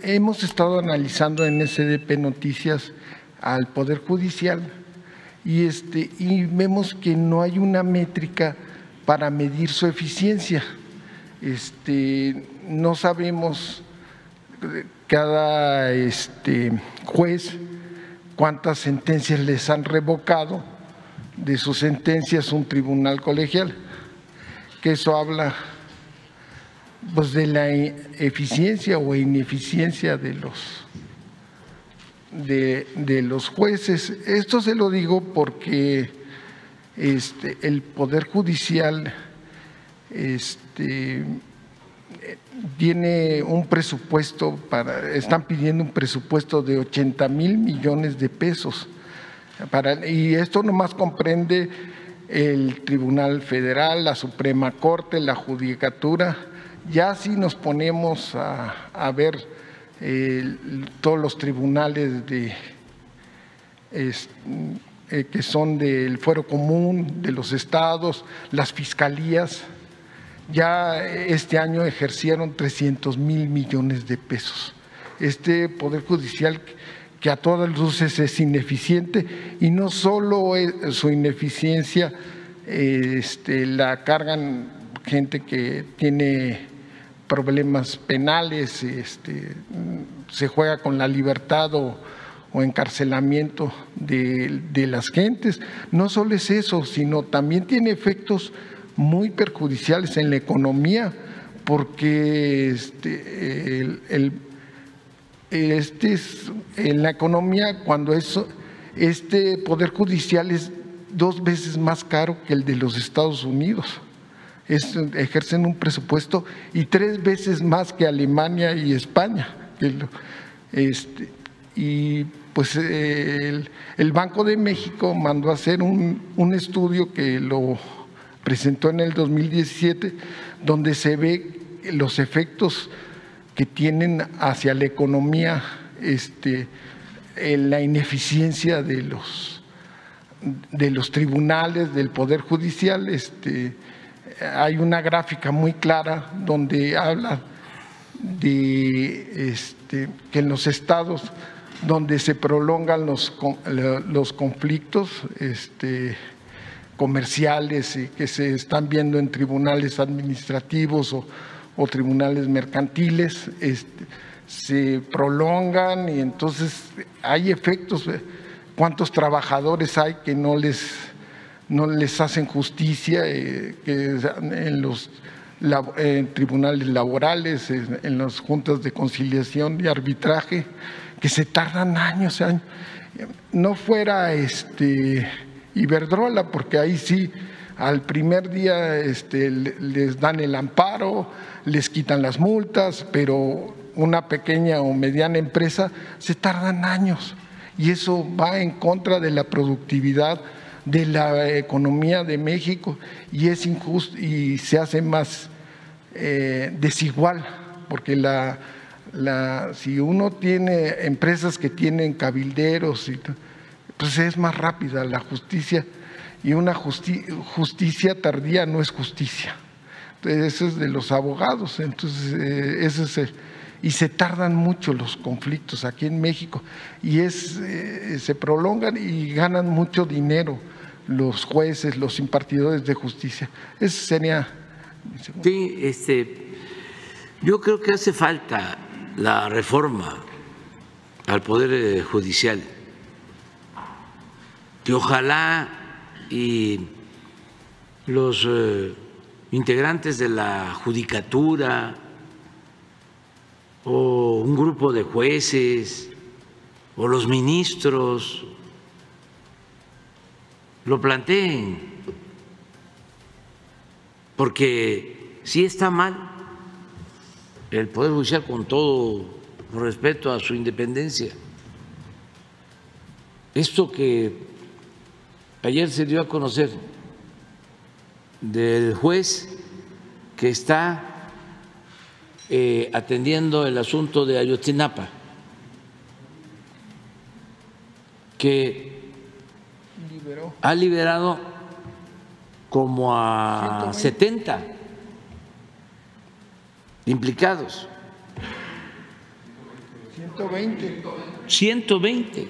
hemos estado analizando en SDP Noticias al Poder Judicial y vemos que no hay una métrica para medir su eficiencia. No sabemos cada juez cuántas sentencias les han revocado de sus sentencias un tribunal colegial, que eso habla pues de la eficiencia o ineficiencia de los jueces. Esto se lo digo porque el Poder Judicial tiene un presupuesto están pidiendo un presupuesto de 80,000 millones de pesos y esto nomás comprende el Tribunal Federal, la Suprema Corte, la Judicatura. Ya si nos ponemos a ver todos los tribunales que son del fuero común, de los estados, las fiscalías, ya este año ejercieron 300,000 millones de pesos. Este Poder Judicial que a todas luces es ineficiente, y no solo su ineficiencia la cargan gente que tiene problemas penales, se juega con la libertad o encarcelamiento de las gentes. No solo es eso, sino también tiene efectos muy perjudiciales en la economía, porque en la economía, cuando este Poder Judicial es 2 veces más caro que el de los Estados Unidos. Ejercen un presupuesto y 3 veces más que Alemania y España. Y pues el Banco de México mandó a hacer un estudio que lo presentó en el 2017, donde se ve los efectos que tienen hacia la economía en la ineficiencia de los tribunales, del Poder Judicial. Hay una gráfica muy clara donde habla de que en los estados donde se prolongan los conflictos comerciales que se están viendo en tribunales administrativos o tribunales mercantiles, se prolongan, y entonces hay efectos. ¿Cuántos trabajadores hay que no les hacen justicia en tribunales laborales, en las juntas de conciliación y arbitraje, que se tardan años? No fuera Iberdrola, porque ahí sí al primer día les dan el amparo, les quitan las multas, pero una pequeña o mediana empresa se tardan años, y eso va en contra de la productividad de la economía de México, y es injusto y se hace más desigual, porque si uno tiene empresas que tienen cabilderos, pues es más rápida la justicia, y una justicia tardía no es justicia. Entonces, eso es de los abogados. Entonces, y se tardan mucho los conflictos aquí en México, y se prolongan y ganan mucho dinero los jueces, los impartidores de justicia. Eso sería mi segundo. Sí, yo creo que hace falta la reforma al Poder Judicial, que ojalá y los integrantes de la Judicatura o un grupo de jueces o los ministros lo planteen, porque sí está mal el Poder Judicial, con todo respeto a su independencia. Esto que ayer se dio a conocer del juez que está atendiendo el asunto de Ayotzinapa, que ha liberado como a 70 implicados. 120. 120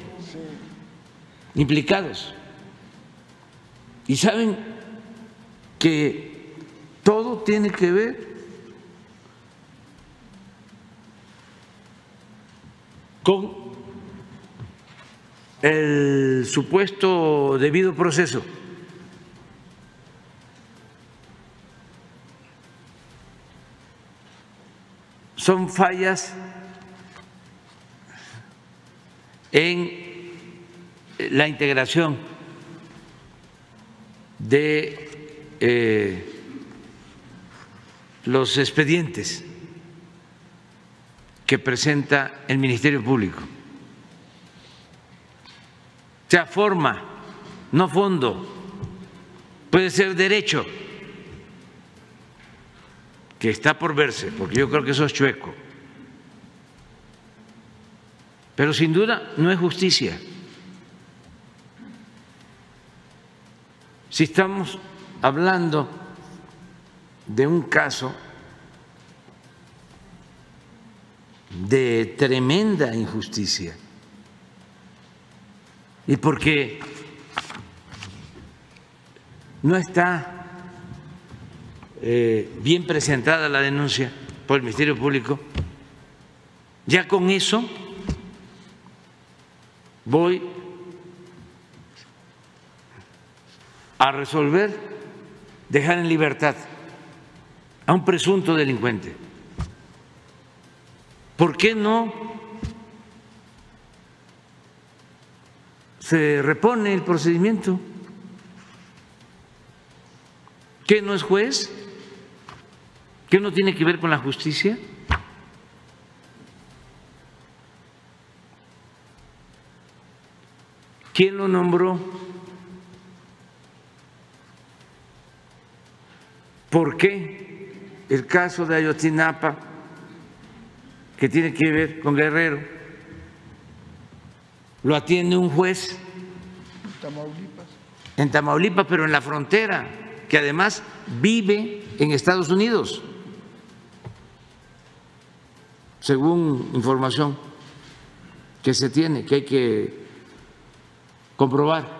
implicados. Y saben que todo tiene que ver con el supuesto debido proceso. Son fallas en la integración de los expedientes que presenta el Ministerio Público. O sea, forma, no fondo. Puede ser derecho, que está por verse, porque yo creo que eso es chueco. Pero sin duda no es justicia. Si estamos hablando de un caso de tremenda injusticia y porque no está bien presentada la denuncia por el Ministerio Público, ya con eso voy a resolver dejar en libertad a un presunto delincuente. ¿Por qué no se repone el procedimiento? ¿Qué no es juez? ¿Qué no tiene que ver con la justicia? ¿Quién lo nombró? ¿Por qué el caso de Ayotzinapa, que tiene que ver con Guerrero, lo atiende un juez en Tamaulipas, pero en la frontera, que además vive en Estados Unidos, según información que se tiene, que hay que comprobar?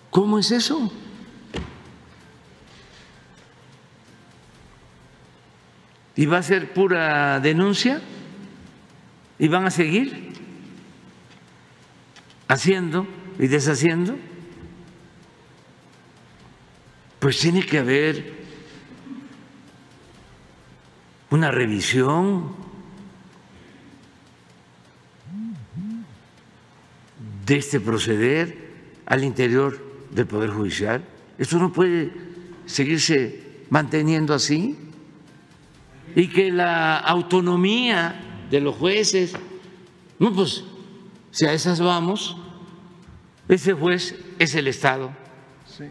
¿Cómo es eso? ¿Y va a ser pura denuncia? ¿Y van a seguir haciendo y deshaciendo? Pues tiene que haber una revisión de este proceder al interior del Poder Judicial. Esto no puede seguirse manteniendo así, y que la autonomía de los jueces, no, pues si a esas vamos, ese juez es el Estado. Sí.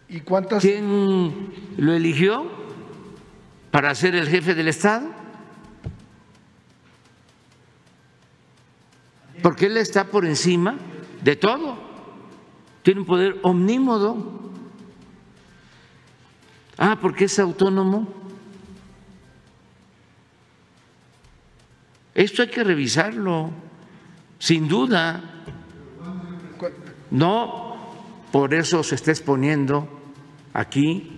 ¿Y cuántas? ¿Quién lo eligió para ser el jefe del Estado? Porque él está por encima de todo, tiene un poder omnímodo. Ah, porque es autónomo. Esto hay que revisarlo, sin duda. No, por eso se está exponiendo aquí,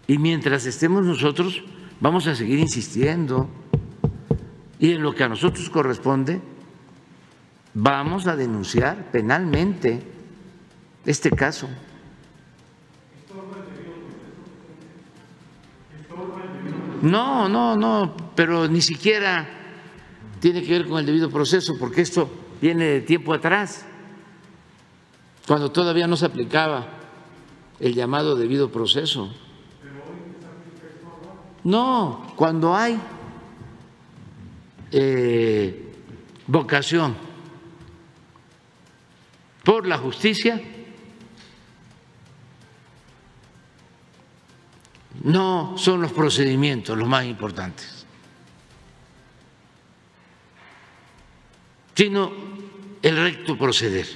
y mientras estemos nosotros vamos a seguir insistiendo, y en lo que a nosotros corresponde vamos a denunciar penalmente este caso. No, pero ni siquiera tiene que ver con el debido proceso, porque esto viene de tiempo atrás, cuando todavía no se aplicaba el llamado debido proceso. No, cuando hay vocación por la justicia, no son los procedimientos los más importantes, sino el recto proceder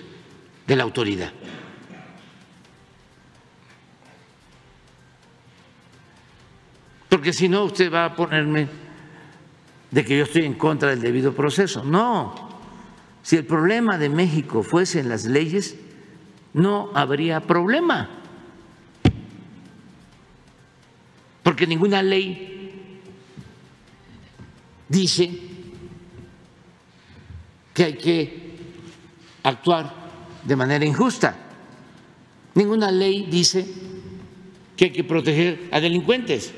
de la autoridad. porque si no usted va a ponerme de que yo estoy en contra del debido proceso. No, si el problema de México fuese en las leyes, no habría problema, porque ninguna ley dice que hay que actuar de manera injusta. Ninguna ley dice que hay que proteger a delincuentes.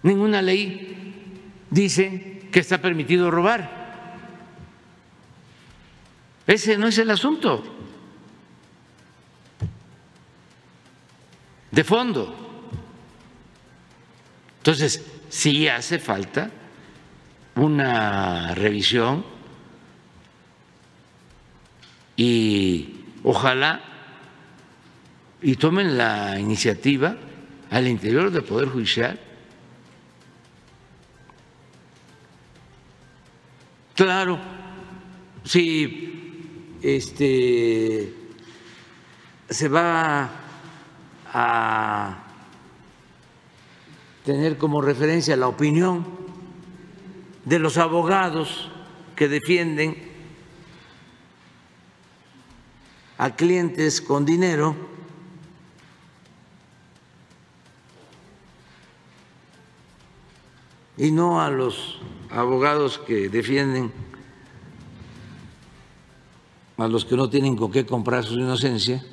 Ninguna ley dice que está permitido robar. Ese no es el asunto de fondo. Entonces, sí hace falta una revisión y ojalá y tomen la iniciativa al interior del Poder Judicial. Claro, si se va a tener como referencia la opinión de los abogados que defienden a clientes con dinero, y no a los abogados que defienden a los que no tienen con qué comprar su inocencia.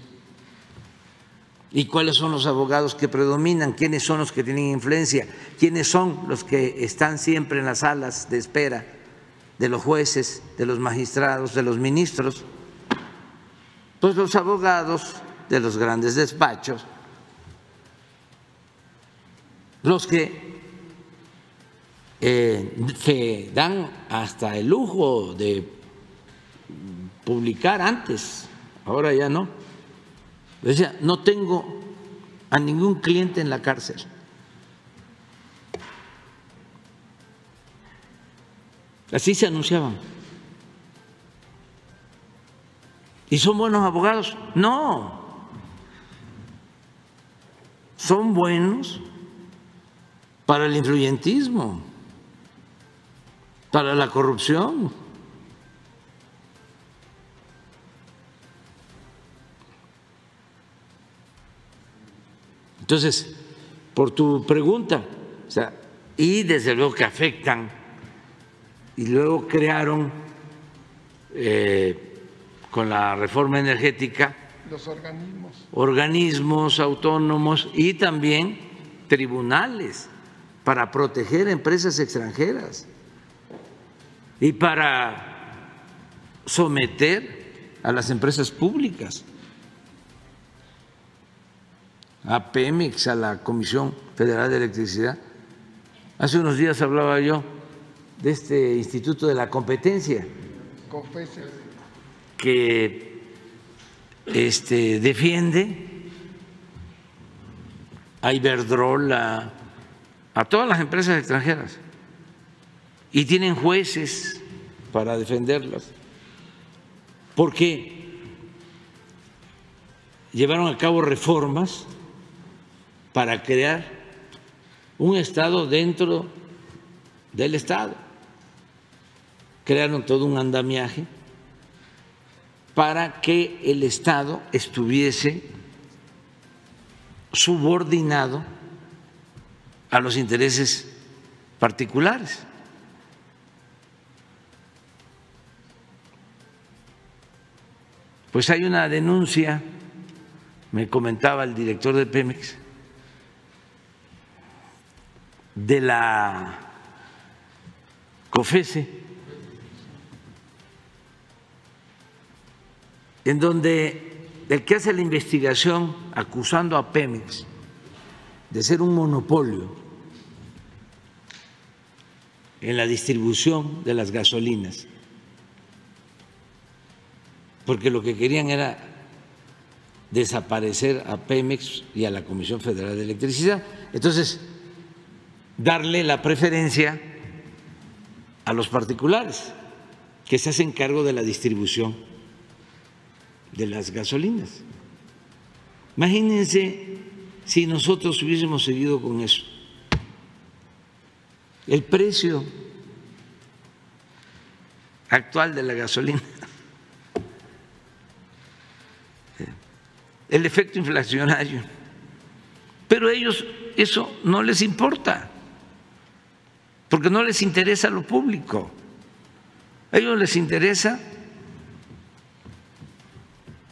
¿Y cuáles son los abogados que predominan? ¿Quiénes son los que tienen influencia? ¿Quiénes son los que están siempre en las salas de espera de los jueces, de los magistrados, de los ministros? Pues los abogados de los grandes despachos, los que se dan hasta el lujo de publicar antes, ahora ya no. Decía, no tengo a ningún cliente en la cárcel. Así se anunciaban. ¿Y son buenos abogados? No. Son buenos para el influyentismo, para la corrupción. Entonces, por tu pregunta, o sea, y desde luego que afectan, y luego crearon con la reforma energética los organismos autónomos y también tribunales para proteger empresas extranjeras y para someter a las empresas públicas, a Pemex, a la Comisión Federal de Electricidad. Hace unos días hablaba yo de este Instituto de la Competencia, que defiende a Iberdrola, a todas las empresas extranjeras, y tienen jueces para defenderlas, porque llevaron a cabo reformas para crear un Estado dentro del Estado. Crearon todo un andamiaje para que el Estado estuviese subordinado a los intereses particulares. Pues hay una denuncia, me comentaba el director de Pemex, de la COFECE, en donde el que hace la investigación acusando a Pemex de ser un monopolio en la distribución de las gasolinas, porque lo que querían era desaparecer a Pemex y a la Comisión Federal de Electricidad. Entonces, darle la preferencia a los particulares que se hacen cargo de la distribución de las gasolinas. Imagínense si nosotros hubiésemos seguido con eso, el precio actual de la gasolina, el efecto inflacionario, pero a ellos eso no les importa, porque no les interesa lo público, a ellos les interesa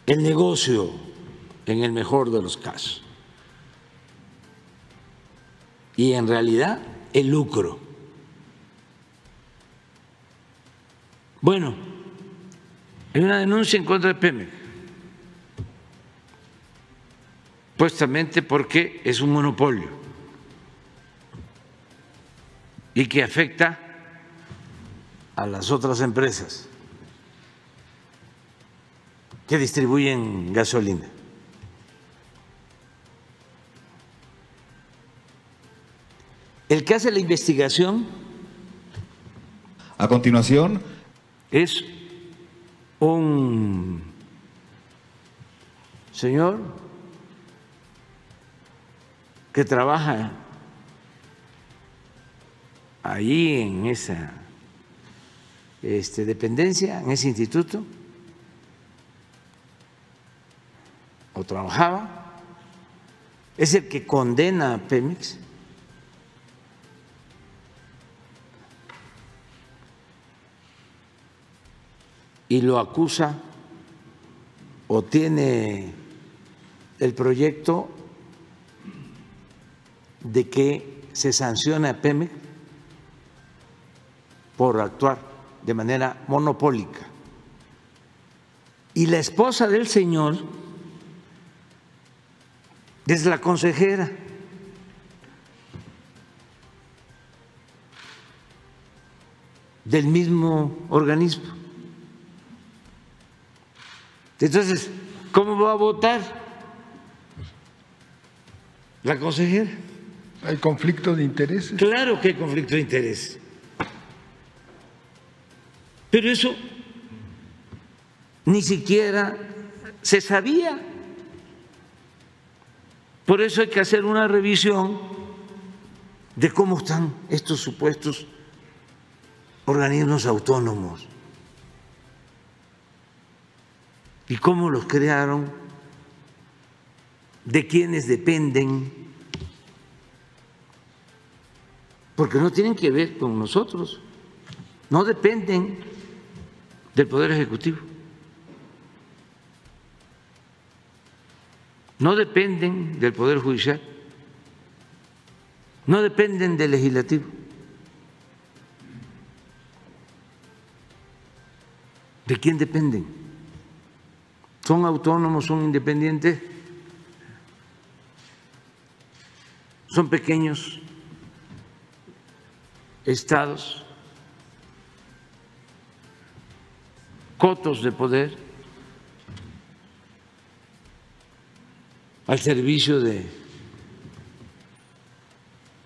el negocio en el mejor de los casos y en realidad el lucro. Bueno, hay una denuncia en contra de Pemex, supuestamente porque es un monopolio y que afecta a las otras empresas que distribuyen gasolina. El que hace la investigación a continuación es un señor que trabaja ahí en esa dependencia, en ese instituto, o trabajaba, es el que condena a Pemex y lo acusa o tiene el proyecto de que se sancione a Pemex por actuar de manera monopólica. Y la esposa del señor es la consejera del mismo organismo. Entonces, ¿cómo va a votar la consejera? ¿Hay conflicto de intereses? Claro que hay conflicto de interés. Pero eso ni siquiera se sabía. Por eso hay que hacer una revisión de cómo están estos supuestos organismos autónomos y cómo los crearon, de quiénes dependen, porque no tienen que ver con nosotros, no dependen del Poder Ejecutivo, no dependen del Poder Judicial, no dependen del Legislativo. ¿De quién dependen? ¿Son autónomos, son independientes? ¿Son pequeños estados, cotos de poder al servicio de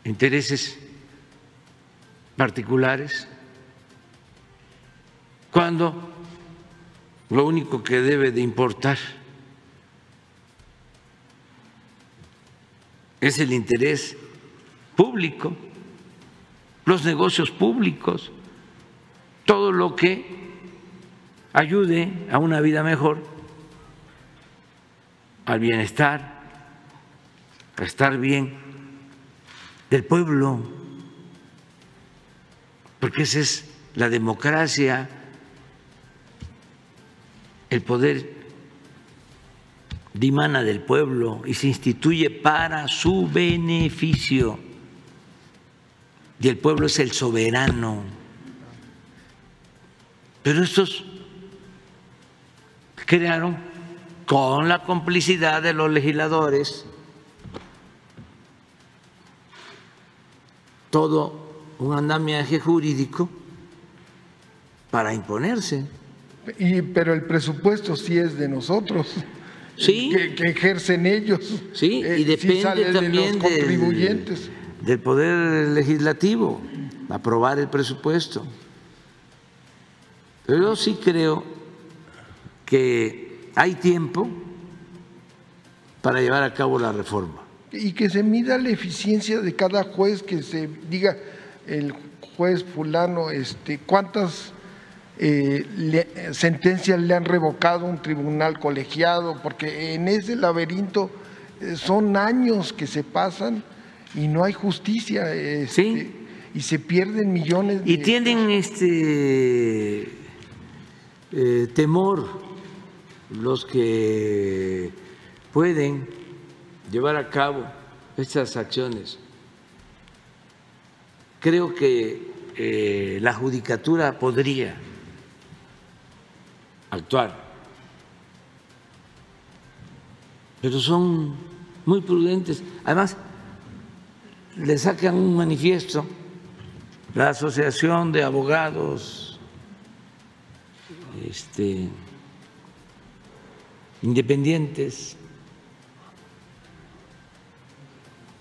intereses particulares, cuando lo único que debe de importar es el interés público, los negocios públicos, todo lo que ayude a una vida mejor, al bienestar, a estar bien del pueblo, porque esa es la democracia. El poder dimana del pueblo y se instituye para su beneficio. Y el pueblo es el soberano. Pero estos crearon, con la complicidad de los legisladores, todo un andamiaje jurídico para imponerse. Pero el presupuesto sí es de nosotros, sí, que ejercen ellos. Sí, y depende sí sale también de los contribuyentes. del Poder Legislativo aprobar el presupuesto. Pero yo sí creo que hay tiempo para llevar a cabo la reforma. Y que se mida la eficiencia de cada juez, que se diga el juez fulano, ¿cuántas sentencias le han revocado un tribunal colegiado? Porque en ese laberinto son años que se pasan y no hay justicia, sí, y se pierden millones de... Y tienen temor los que pueden llevar a cabo estas acciones. Creo que la judicatura podría actuar, pero son muy prudentes. Además, le sacan un manifiesto la Asociación de Abogados Independientes,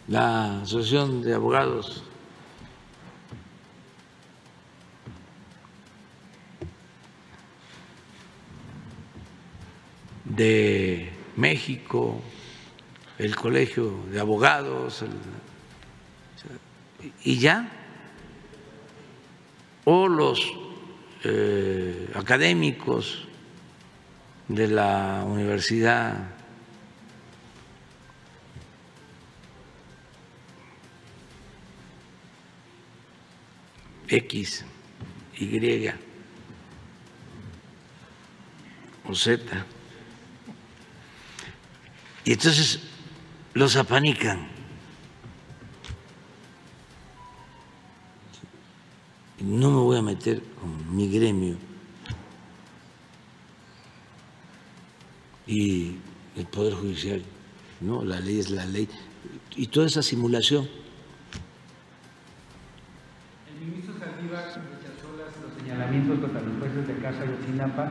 la Asociación de Abogados de México, el Colegio de Abogados, y ya, o los académicos de la Universidad X, Y o Z. Y entonces los apanican. No me voy a meter con mi gremio y el Poder Judicial, ¿no? La ley es la ley. Y toda esa simulación. El ministro Saldívar rechazó los señalamientos contra los jueces del caso Ayotzinapa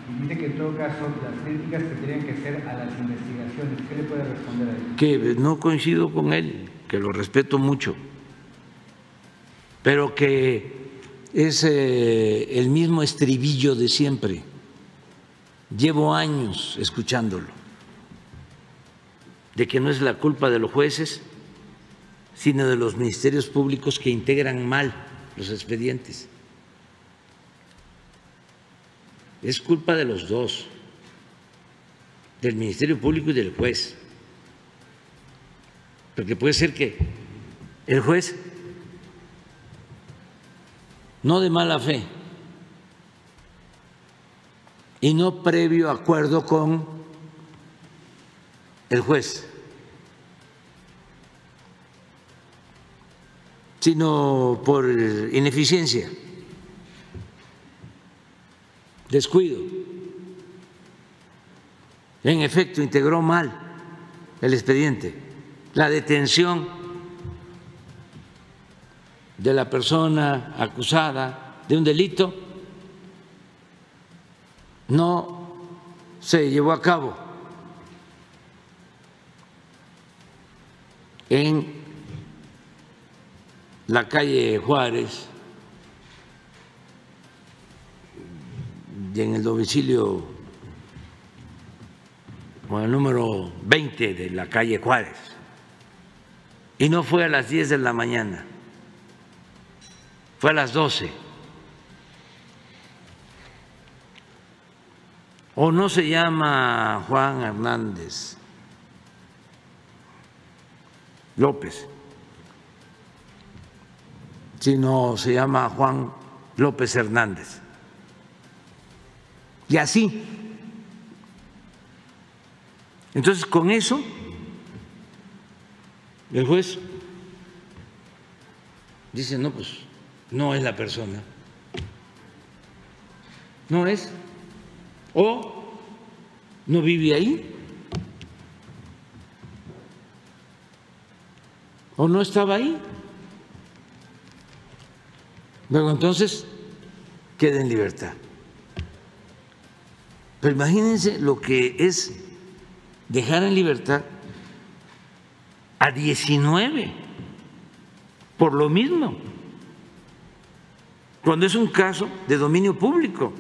y dice que en todo caso las críticas tendrían que ser a las investigaciones. ¿Qué le puede responder a eso? Que no coincido con él, que lo respeto mucho, pero que es el mismo estribillo de siempre. Llevo años escuchándolo, de que no es la culpa de los jueces, sino de los ministerios públicos que integran mal los expedientes. Es culpa de los dos, del Ministerio Público y del juez, porque puede ser que el juez, no de mala fe y no previo acuerdo con el juez, sino por ineficiencia, descuido, en efecto integró mal el expediente, la detención de la persona acusada de un delito no se llevó a cabo en la calle Juárez y en el domicilio con el número 20 de la calle Juárez, y no fue a las 10 de la mañana, fue a las 12. O no se llama Juan Hernández López, sino se llama Juan López Hernández. Y así. Entonces, con eso, el juez dice, no, pues no es la persona, no es, o no vive ahí, o no estaba ahí. Luego entonces queda en libertad. Pero imagínense lo que es dejar en libertad a 19 por lo mismo, cuando es un caso de dominio público.